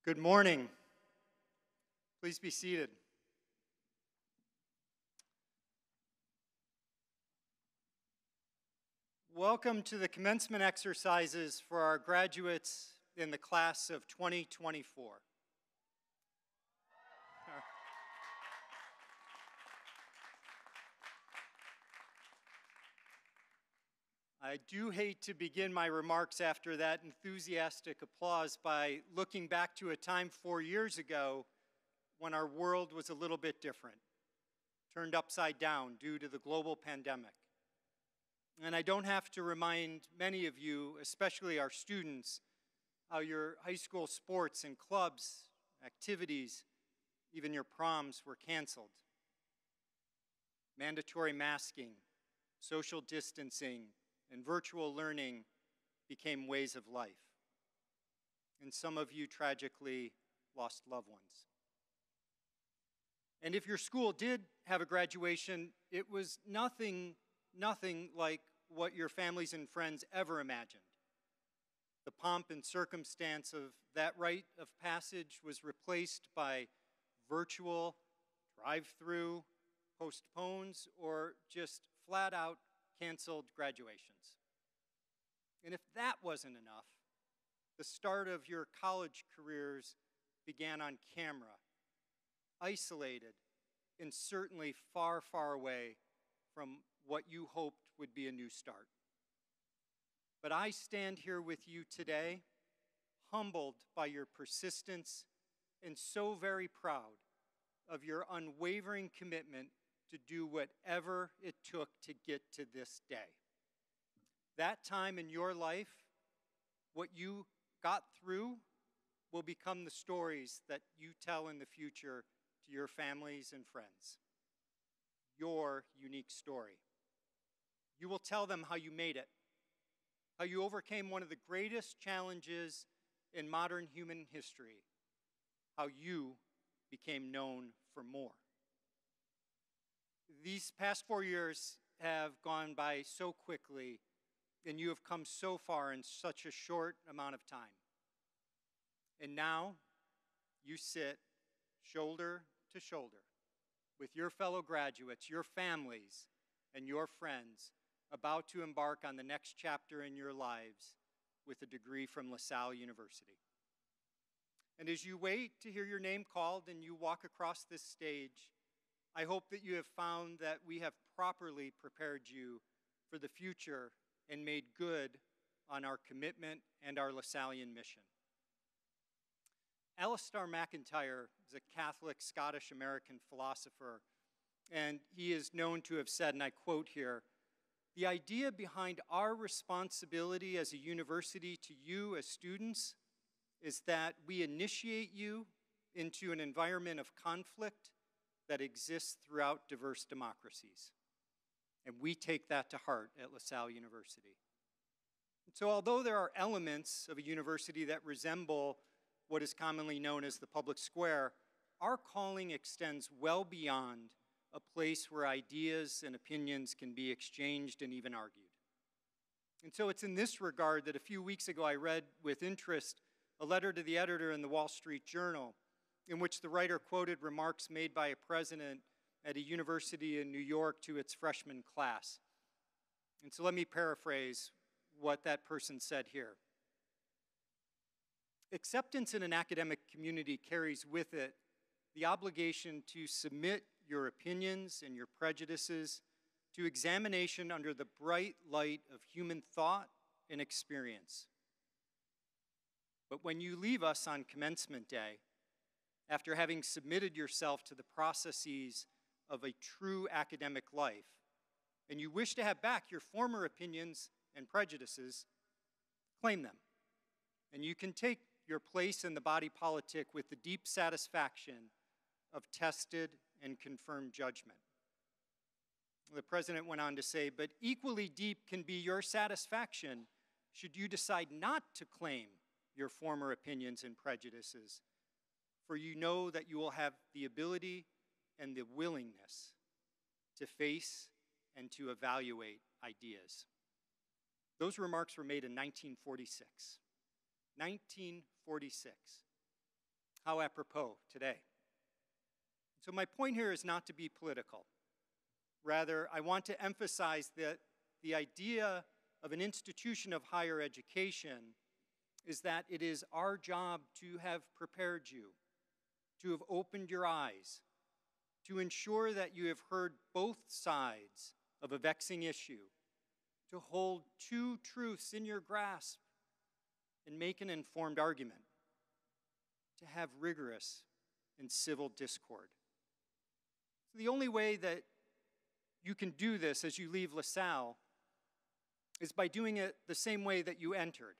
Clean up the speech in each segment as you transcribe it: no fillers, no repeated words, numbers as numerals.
Good morning. Please be seated. Welcome to the commencement exercises for our graduates in the class of 2024. I do hate to begin my remarks after that enthusiastic applause by looking back to a time 4 years ago when our world was a little bit different, turned upside down due to the global pandemic. And I don't have to remind many of you, especially our students, how your high school sports and clubs, activities, even your proms were canceled. Mandatory masking, social distancing, and virtual learning became ways of life. And some of you tragically lost loved ones. And if your school did have a graduation, it was nothing like what your families and friends ever imagined. The pomp and circumstance of that rite of passage was replaced by virtual, drive-through, postpones, or just flat-out canceled graduations. And if that wasn't enough, the start of your college careers began on camera, isolated, and certainly far, far away from what you hoped would be a new start. But I stand here with you today, humbled by your persistence and so very proud of your unwavering commitment to do whatever it took to get to this day. That time in your life, what you got through, will become the stories that you tell in the future to your families and friends. Your unique story. You will tell them how you made it, how you overcame one of the greatest challenges in modern human history, how you became known for more. These past 4 years have gone by so quickly, and you have come so far in such a short amount of time. And now, you sit shoulder to shoulder with your fellow graduates, your families, and your friends about to embark on the next chapter in your lives with a degree from LaSalle University. And as you wait to hear your name called and you walk across this stage, I hope that you have found that we have properly prepared you for the future and made good on our commitment and our Lasallian mission. Alistair MacIntyre is a Catholic Scottish-American philosopher, and he is known to have said, and I quote here, "The idea behind our responsibility as a university to you as students is that we initiate you into an environment of conflict that exists throughout diverse democracies. And we take that to heart at LaSalle University." And so although there are elements of a university that resemble what is commonly known as the public square, our calling extends well beyond a place where ideas and opinions can be exchanged and even argued. And so it's in this regard that a few weeks ago I read with interest a letter to the editor in the Wall Street Journal in which the writer quoted remarks made by a president at a university in New York to its freshman class. And so let me paraphrase what that person said here. "Acceptance in an academic community carries with it the obligation to submit your opinions and your prejudices to examination under the bright light of human thought and experience. But when you leave us on commencement day, after having submitted yourself to the processes of a true academic life, and you wish to have back your former opinions and prejudices, claim them. And you can take your place in the body politic with the deep satisfaction of tested and confirmed judgment." The president went on to say, "But equally deep can be your satisfaction should you decide not to claim your former opinions and prejudices, for you know that you will have the ability and the willingness to face and to evaluate ideas." Those remarks were made in 1946. 1946. How apropos today. So my point here is not to be political. Rather, I want to emphasize that the idea of an institution of higher education is that it is our job to have prepared you, to have opened your eyes, to ensure that you have heard both sides of a vexing issue, to hold two truths in your grasp and make an informed argument, to have rigorous and civil discord. So the only way that you can do this as you leave LaSalle is by doing it the same way that you entered,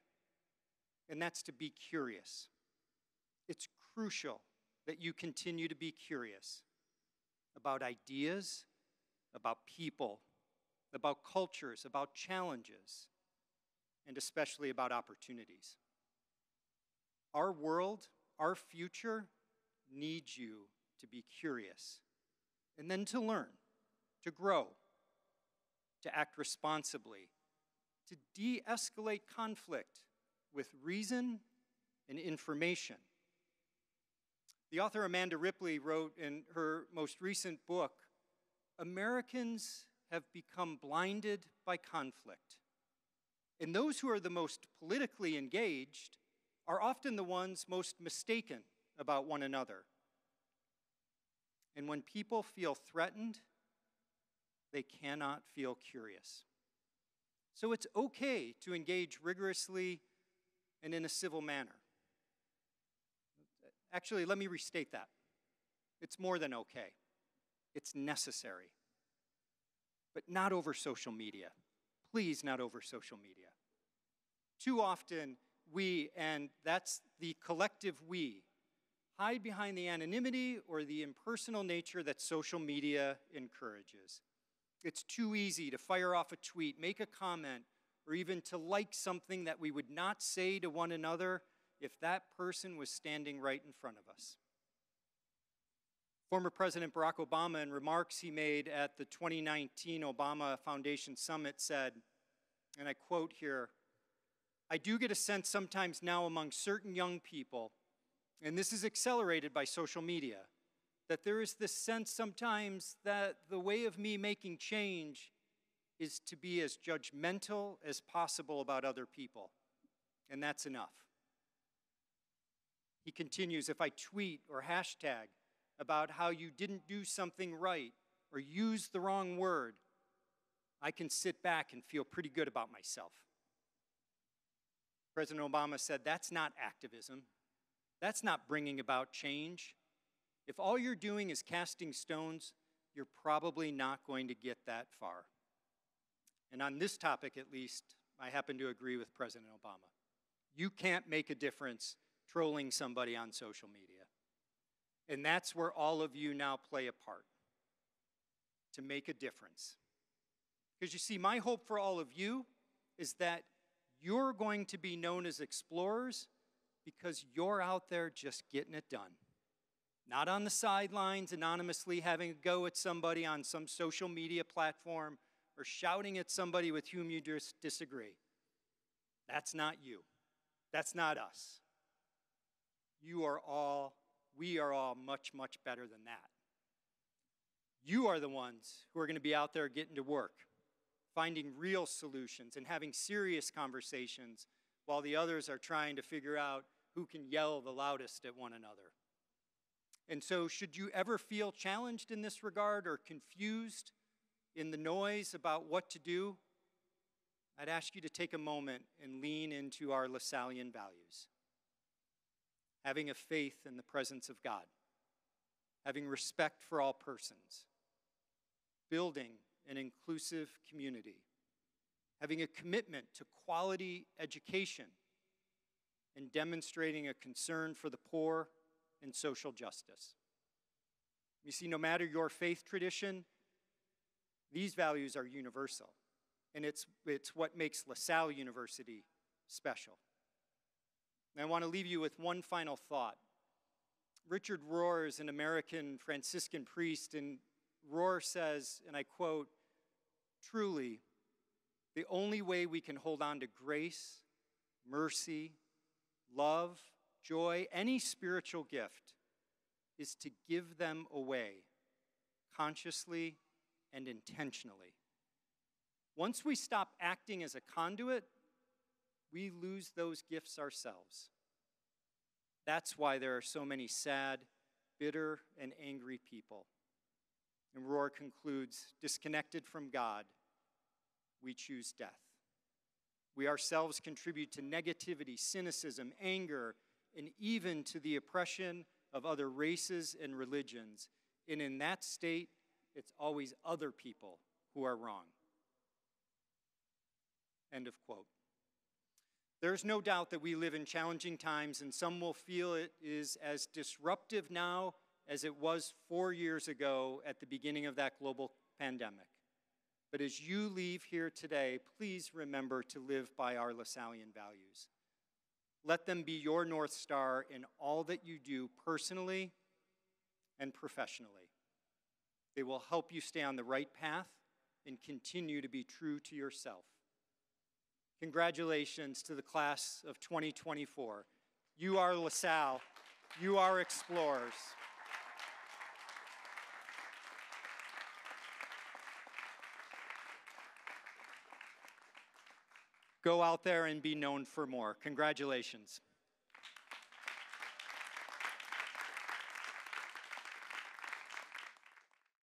and that's to be curious. It's crucial that you continue to be curious about ideas, about people, about cultures, about challenges, and especially about opportunities. Our world, our future needs you to be curious, and then to learn, to grow, to act responsibly, to de-escalate conflict with reason and information. The author Amanda Ripley wrote in her most recent book, Americans have become blinded by conflict. And those who are the most politically engaged are often the ones most mistaken about one another. And when people feel threatened, they cannot feel curious. So it's okay to engage rigorously and in a civil manner. Actually, let me restate that. It's more than okay. It's necessary. But not over social media. Please, not over social media. Too often, we, and that's the collective we, hide behind the anonymity or the impersonal nature that social media encourages. It's too easy to fire off a tweet, make a comment, or even to like something that we would not say to one another if that person was standing right in front of us. Former President Barack Obama, in remarks he made at the 2019 Obama Foundation Summit, said, and I quote here, "I do get a sense sometimes now among certain young people, and this is accelerated by social media, that there is this sense sometimes that the way of me making change is to be as judgmental as possible about other people, and that's enough." He continues, "If I tweet or hashtag about how you didn't do something right or use the wrong word, I can sit back and feel pretty good about myself." President Obama said, that's not activism. That's not bringing about change. If all you're doing is casting stones, you're probably not going to get that far. And on this topic, at least, I happen to agree with President Obama. You can't make a difference trolling somebody on social media. And that's where all of you now play a part, to make a difference. Because you see, my hope for all of you is that you're going to be known as explorers because you're out there just getting it done. Not on the sidelines, anonymously having a go at somebody on some social media platform or shouting at somebody with whom you disagree. That's not you. That's not us. We are all much, much better than that. You are the ones who are going to be out there getting to work, finding real solutions and having serious conversations while the others are trying to figure out who can yell the loudest at one another. And so should you ever feel challenged in this regard or confused in the noise about what to do, I'd ask you to take a moment and lean into our LaSallian values. Having a faith in the presence of God, having respect for all persons, building an inclusive community, having a commitment to quality education, and demonstrating a concern for the poor and social justice. You see, no matter your faith tradition, these values are universal, and it's what makes LaSalle University special. And I want to leave you with one final thought. Richard Rohr is an American Franciscan priest, and Rohr says, and I quote, "Truly, the only way we can hold on to grace, mercy, love, joy, any spiritual gift, is to give them away consciously and intentionally. Once we stop acting as a conduit, we lose those gifts ourselves. That's why there are so many sad, bitter, and angry people. And Rohr concludes, disconnected from God, we choose death. We ourselves contribute to negativity, cynicism, anger, and even to the oppression of other races and religions. And in that state, it's always other people who are wrong. End of quote. There's no doubt that we live in challenging times, and some will feel it is as disruptive now as it was 4 years ago at the beginning of that global pandemic. But as you leave here today, please remember to live by our Lasallian values. Let them be your North Star in all that you do personally and professionally. They will help you stay on the right path and continue to be true to yourself. Congratulations to the class of 2024. You are LaSalle. You are explorers. Go out there and be known for more. Congratulations.